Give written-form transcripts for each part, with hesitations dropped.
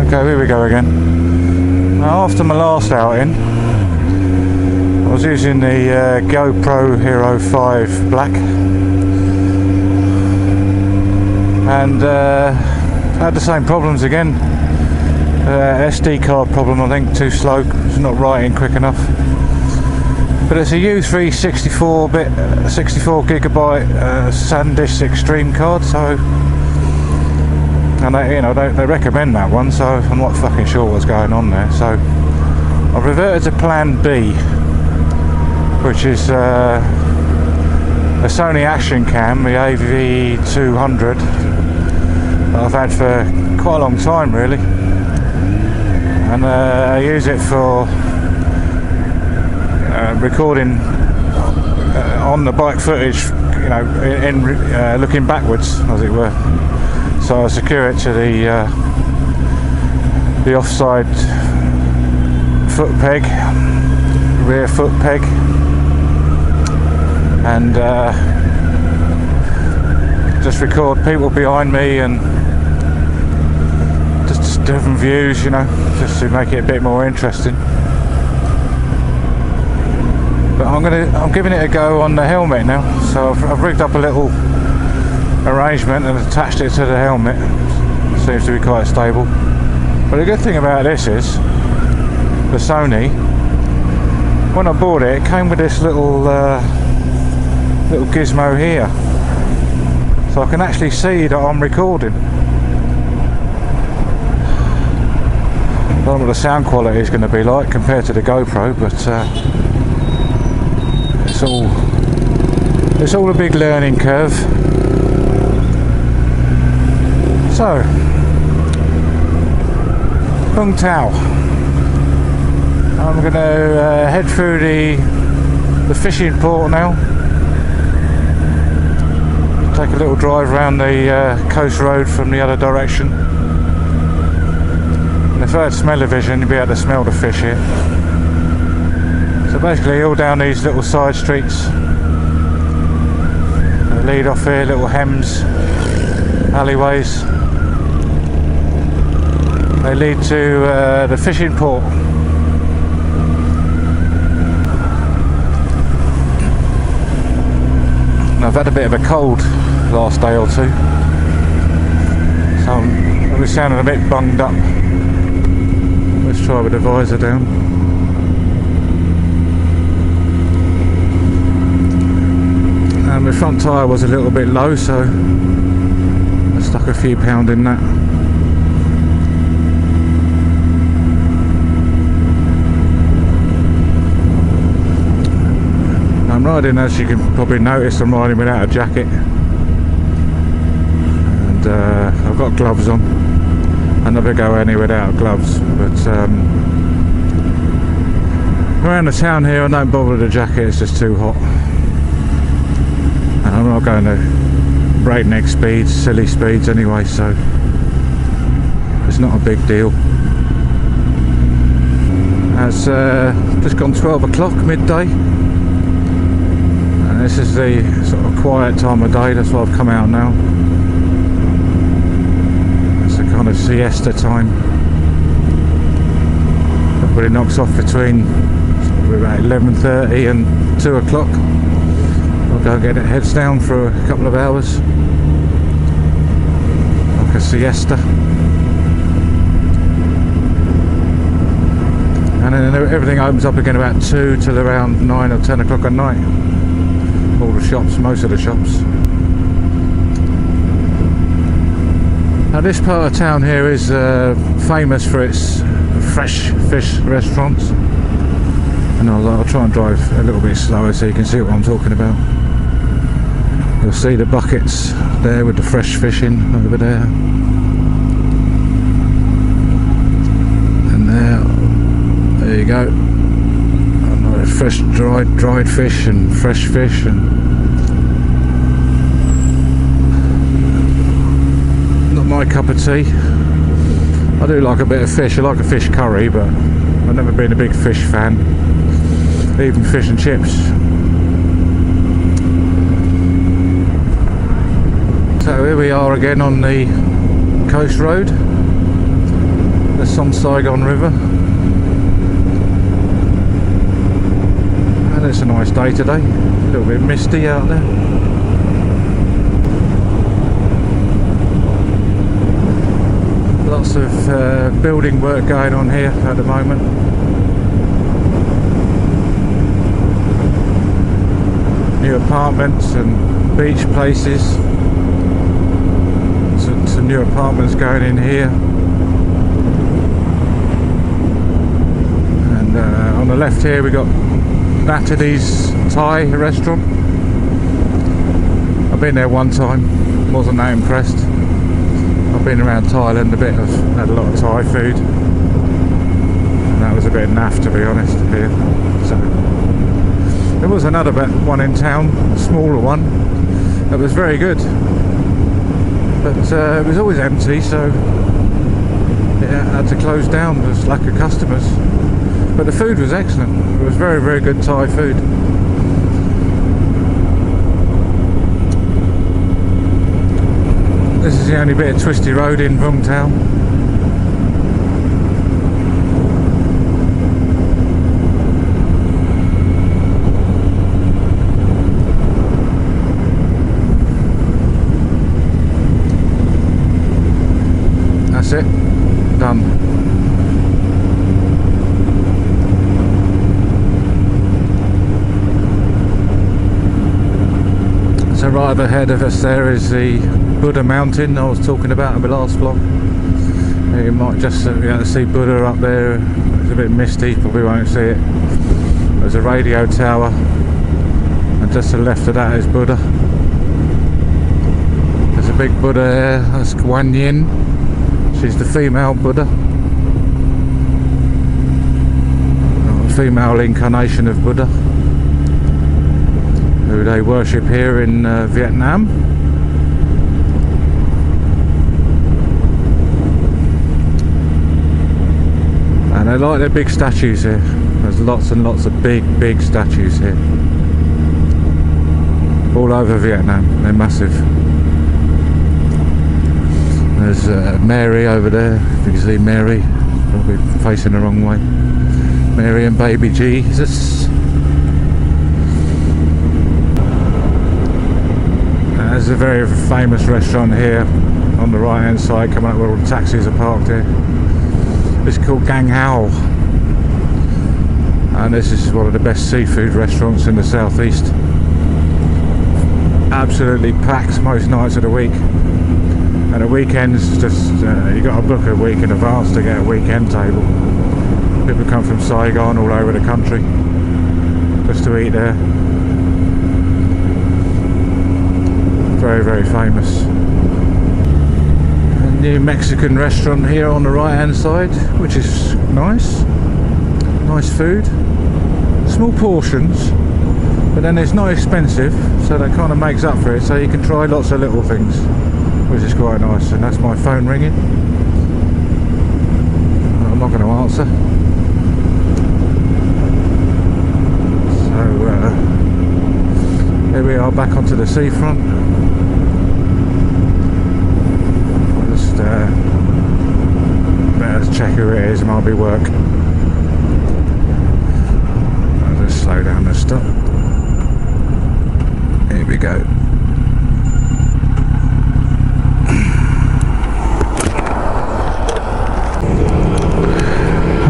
Okay, here we go again. Now, after my last outing, I was using the GoPro Hero 5 Black, and had the same problems again. SD card problem, I think, too slow, it's not writing quick enough. But it's a U3 64-bit, 64 gigabyte SanDisk Extreme card, so, and they recommend that one, so I'm not fucking sure what's going on there. So I've reverted to Plan B, which is a Sony Action Cam, the AV200, that I've had for quite a long time really, and I use it for recording on the bike footage, in looking backwards, as it were. So I secure it to the offside foot peg, rear foot peg, and just record people behind me and just different views, just to make it a bit more interesting. But I'm giving it a go on the helmet now. So I've rigged up a little arrangement and attached it to the helmet. Seems to be quite stable. But the good thing about this is the Sony, when I bought it, it came with this little gizmo here, so I can actually see that I'm recording. I don't know what the sound quality is going to be like compared to the GoPro, but it's all a big learning curve. So, Vung Tau. I'm going to head through the fishing port now. Take a little drive around the coast road from the other direction. And if I had smell-o-vision, you'd be able to smell the fish here. So basically all down these little side streets. They lead off here, little hems, alleyways. They lead to the fishing port. I've had a bit of a cold last day or two, so I'm sounding a bit bunged up. Let's try with the visor down. And my front tyre was a little bit low, so I stuck a few pound in that. I'm riding, as you can probably notice, I'm riding without a jacket, and I've got gloves on. I never go anywhere without gloves, but around the town here I don't bother with the jacket, it's just too hot. And I'm not going to breakneck speeds, silly speeds anyway, so it's not a big deal. It's just gone 12 o'clock, midday. This is the sort of quiet time of day, that's why I've come out now. It's a kind of siesta time. Everybody knocks off between about 11:30 and 2 o'clock. I'll go get it heads down for a couple of hours, like a siesta. And then everything opens up again about 2 till around 9 or 10 o'clock at night. All the shops, most of the shops. Now this part of town here is famous for its fresh fish restaurants, and I'll try and drive a little bit slower so you can see what I'm talking about. You'll see the buckets there with the fresh fish in over there, and there you go. Fresh dried fish and fresh fish, and not my cup of tea. I do like a bit of fish. I like a fish curry, but I've never been a big fish fan, even fish and chips. So here we are again on the coast road, the Song Saigon River, and it's a nice day today, a little bit misty out there. Lots of building work going on here at the moment. New apartments and beach places. Some new apartments going in here. And on the left here we got Natalie's Thai restaurant. I've been there one time, wasn't that impressed. I've been around Thailand a bit, I've had a lot of Thai food, and that was a bit naff, to be honest, here. So there was another one in town, a smaller one, that was very good, but it was always empty, so it had to close down. There's lack of customers, but the food was excellent. It was very, very good Thai food. This is the only bit of twisty road in Vung Tau. That's it, done. So right up ahead of us there is the Buddha mountain I was talking about in the last vlog. You might just be able to see Buddha up there. It's a bit misty, probably won't see it. There's a radio tower, and just to the left of that is Buddha. There's a big Buddha there, that's Guan Yin. She's the female Buddha, a female incarnation of Buddha, who they worship here in Vietnam. And I like their big statues here. There's lots and lots of big statues here. All over Vietnam, they're massive. There's Mary over there, if you can see Mary, probably facing the wrong way. Mary and baby Jesus. There's a very famous restaurant here on the right hand side, coming up where all the taxis are parked here. It's called Gang Hao, and this is one of the best seafood restaurants in the southeast. Absolutely packed most nights of the week, and the weekends just you got to book a week in advance to get a weekend table. People come from Saigon, all over the country, just to eat there. Very, very famous. New Mexican restaurant here on the right hand side, which is nice food, small portions, but then it's not expensive, so that kind of makes up for it, so you can try lots of little things, which is quite nice. And that's my phone ringing. I'm not going to answer. So here we are back onto the seafront. Better check who it is, might be work. I'll just slow down and stop. Here we go.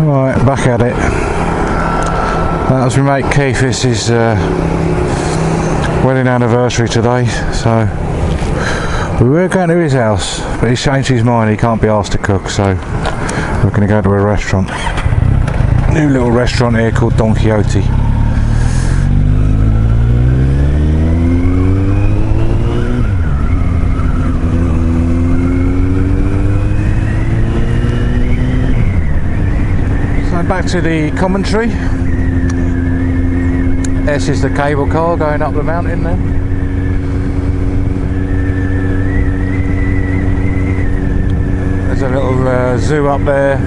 Alright, back at it. That was my mate Keith's wedding anniversary today, so we were going to his house, but he's changed his mind. He can't be asked to cook, so we're going to go to a restaurant. New little restaurant here called Don Quixote. So back to the commentary. This is the cable car going up the mountain there. There's a little zoo up there.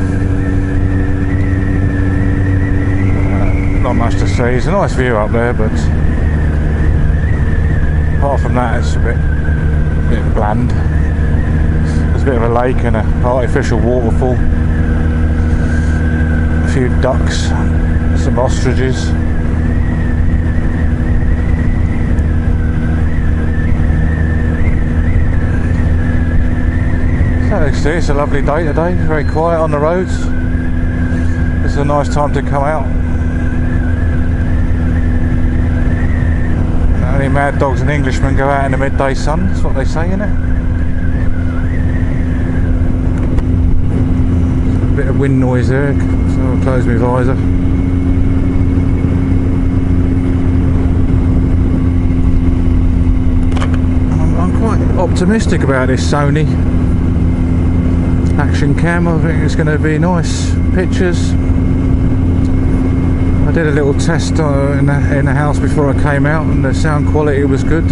not much to see. It's a nice view up there, but apart from that, it's a bit bland. There's a bit of a lake and an artificial waterfall, a few ducks, some ostriches. So it's a lovely day today, very quiet on the roads. It's a nice time to come out. Only mad dogs and Englishmen go out in the midday sun, that's what they say, innit? A bit of wind noise there, so I'll close my visor. I'm quite optimistic about this Sony action cam. I think it's going to be nice pictures. I did a little test in the house before I came out, and the sound quality was good.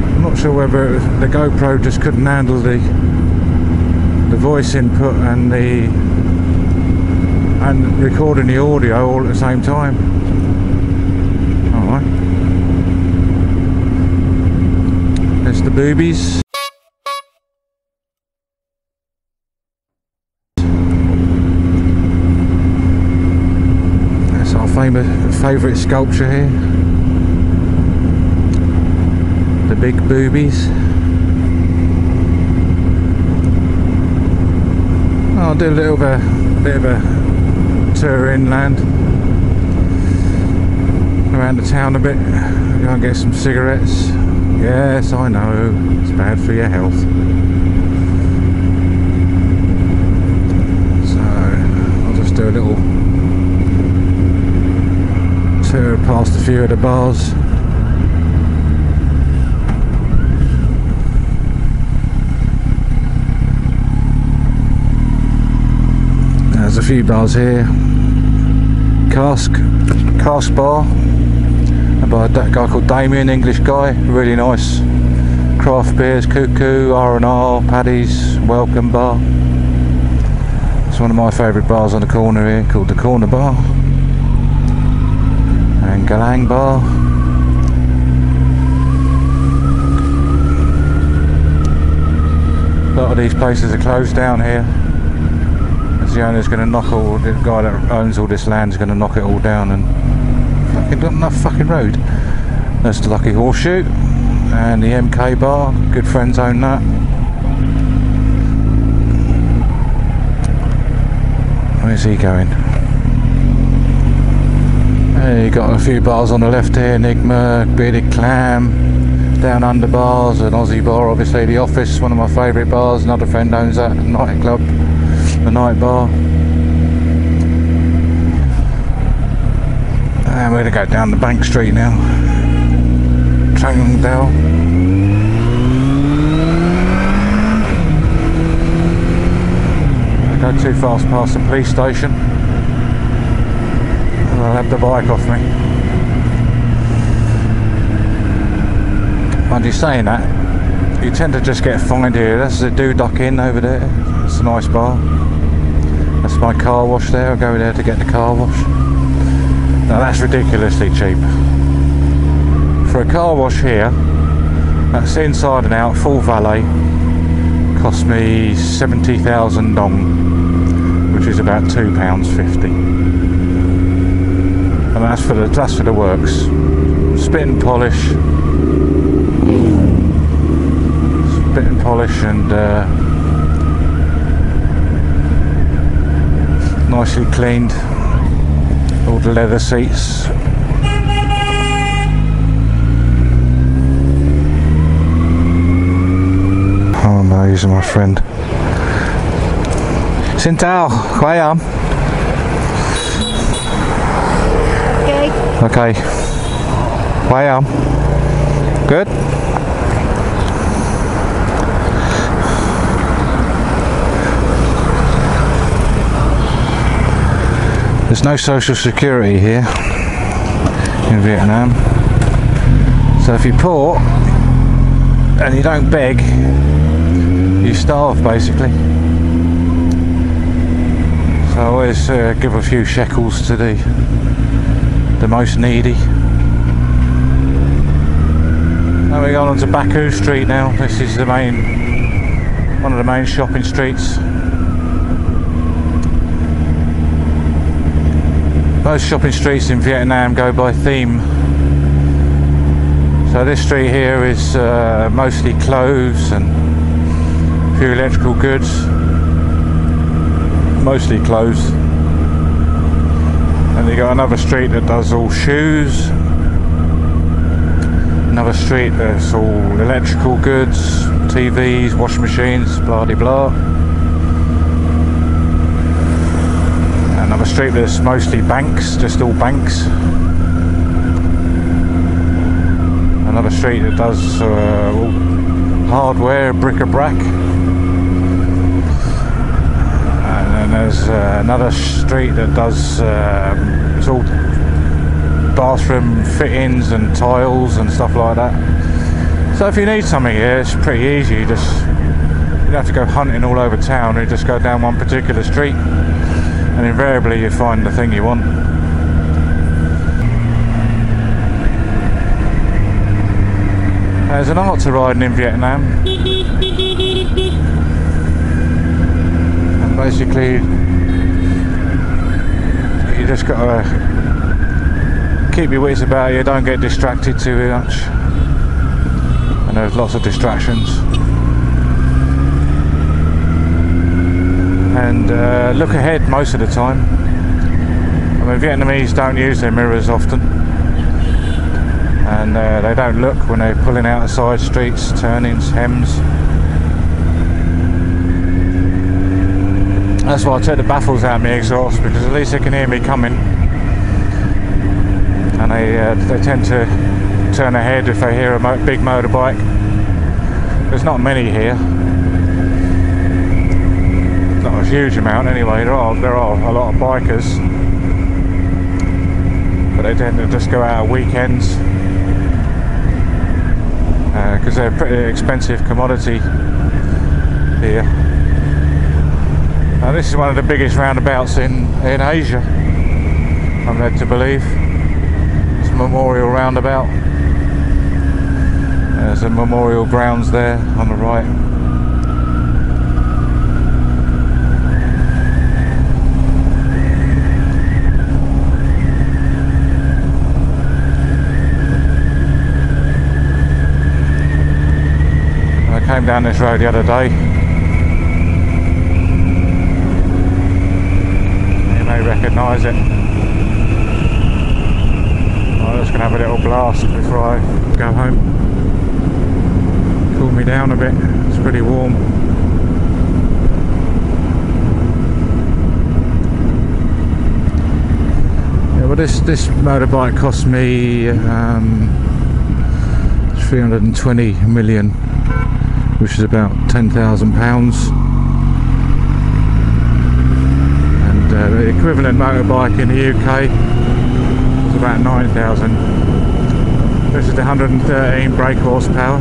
I'm not sure whether the GoPro just couldn't handle the voice input and recording the audio all at the same time. Alright. There's the boobies. That's our favourite sculpture here. The big boobies. I'll do a little bit of a tour inland, around the town a bit, go and get some cigarettes. Yes, I know, it's bad for your health. So, I'll just do a little tour past a few of the bars. There's a few bars here. Cask Bar, by a guy called Damien, English guy, really nice. Craft beers, Cuckoo, R&R, Paddy's, Welcome Bar. It's one of my favourite bars on the corner here, called the Corner Bar. And Galang Bar. A lot of these places are closed down here. As the owner's going to knock the guy that owns all this land is going to knock it all down, and got enough fucking road. There's the Lucky Horseshoe and the MK Bar, good friends own that. Where's he going? Hey, you got a few bars on the left here, Enigma, Bearded Clam, Down Under bars, an Aussie bar, obviously the Office, one of my favourite bars, another friend owns that, nightclub, the Night Bar. And we're going to go down the Bank Street now. Vung Tau. I go too fast past the police station, I'll have the bike off me. Mind you saying that, you tend to just get fined here. That's the Duduk Inn over there. It's a nice bar. That's my car wash there. I go there to get the car wash. Now that's ridiculously cheap. For a car wash here, that's inside and out, full valet, cost me 70,000 dong, which is about £2.50. And that's for the works. Spit and polish, and nicely cleaned. All the leather seats. Oh no, he's my friend. Xin chào, khỏe không? Okay. Khỏe không? Good. There's no social security here in Vietnam, so if you're poor and you don't beg, you starve basically. So I always give a few shekels to the most needy. Now we're going on to Baku Street now. This is the one of the main shopping streets. Most shopping streets in Vietnam go by theme. So this street here is mostly clothes and a few electrical goods. Mostly clothes. And you got another street that does all shoes. Another street that's all electrical goods, TVs, washing machines, blah de blah. Another street that's mostly banks, just all banks. Another street that does all hardware, bric-a-brac. And then there's another street that does it's all bathroom fittings and tiles and stuff like that. So if you need something here, it's pretty easy. You don't have to go hunting all over town. You just go down one particular street, and invariably you find the thing you want. There's an art to riding in Vietnam, and basically you just got to keep your wits about you, don't get distracted too much, and there's lots of distractions. And look ahead most of the time. I mean, Vietnamese don't use their mirrors often, and they don't look when they're pulling out the side streets, turnings, hems. That's why I take the baffles out of my exhaust, because at least they can hear me coming. And they tend to turn ahead if they hear a big motorbike. There's not many here, not a huge amount anyway. There are a lot of bikers, but they tend to just go out at weekends because they're a pretty expensive commodity here. Now this is one of the biggest roundabouts in Asia, I'm led to believe. Memorial roundabout. There's a memorial grounds there on the right. I came down this road the other day. You may recognise it. I'm just going to have a little blast before I go home. Cool me down a bit, it's pretty warm. Yeah, well this motorbike cost me 320 million, which is about £10,000. And the equivalent motorbike in the UK about 9,000. This is the 113 brake horsepower,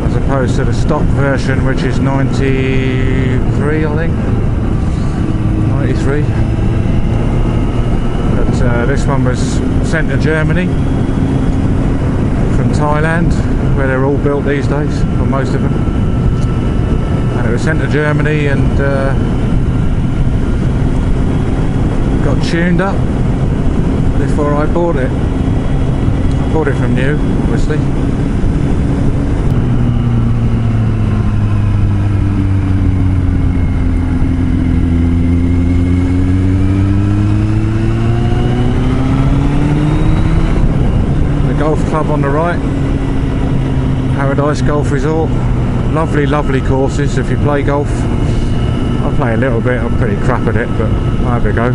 as opposed to the stock version, which is 93, I think. 93. But this one was sent to Germany from Thailand, where they're all built these days, or most of them. And it was sent to Germany and got tuned up before I bought it. I bought it from new, obviously. The golf club on the right, Paradise Golf Resort. Lovely, lovely courses if you play golf. I play a little bit, I'm pretty crap at it, but I'll have a go.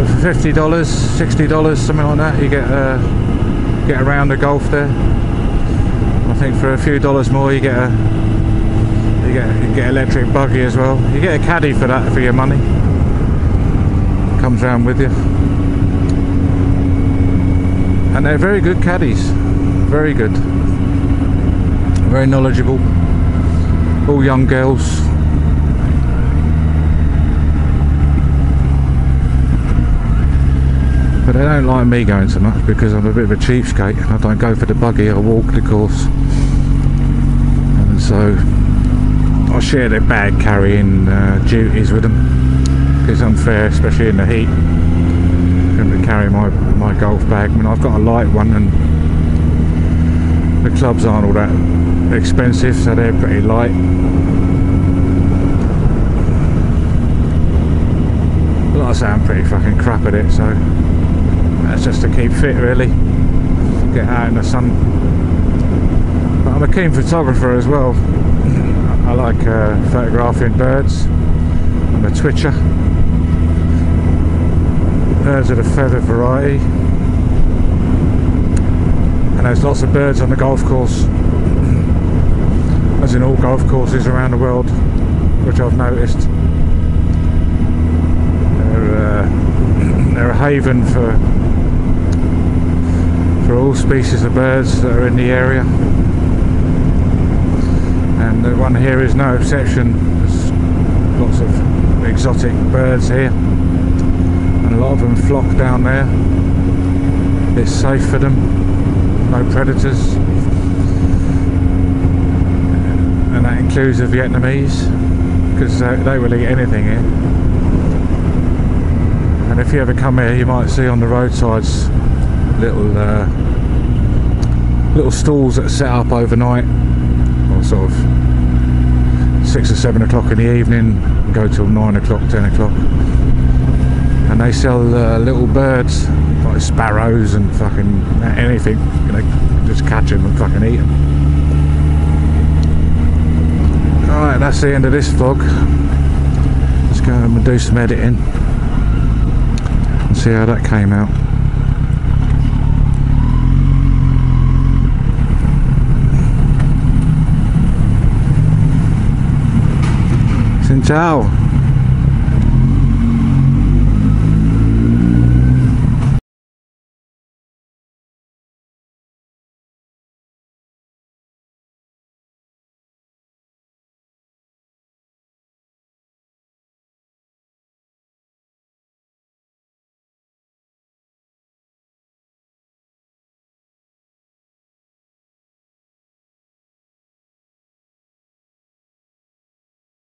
But for $50, $60, something like that, you get a round of golf there. I think for a few dollars more you get electric buggy as well. You get a caddy for that for your money. Comes round with you. And they're very good caddies. Very good. Very knowledgeable. All young girls. But they don't like me going so much because I'm a bit of a cheapskate. I don't go for the buggy, I walk the course. And so I share their bag carrying duties with them. It's unfair, especially in the heat, to carry my golf bag. I mean, I've got a light one and the clubs aren't all that expensive, so they're pretty light. Like I say, I'm pretty fucking crap at it, so that's just to keep fit really, get out in the sun. But I'm a keen photographer as well. I like photographing birds. I'm a twitcher. Birds of the feather variety, and there's lots of birds on the golf course, as in all golf courses around the world, which I've noticed. They're a haven for all species of birds that are in the area, and the one here is no exception. There's lots of exotic birds here. A lot of them flock down there. It's safe for them, no predators, and that includes the Vietnamese, because they will eat anything here. And if you ever come here, you might see on the roadsides little stalls that are set up overnight, or sort of 6 or 7 o'clock in the evening, and go till 9 o'clock, 10 o'clock. And they sell little birds like sparrows and fucking anything, you know, just catch them and fucking eat them. Alright, that's the end of this vlog. Let's go and do some editing and see how that came out. Vung Tau.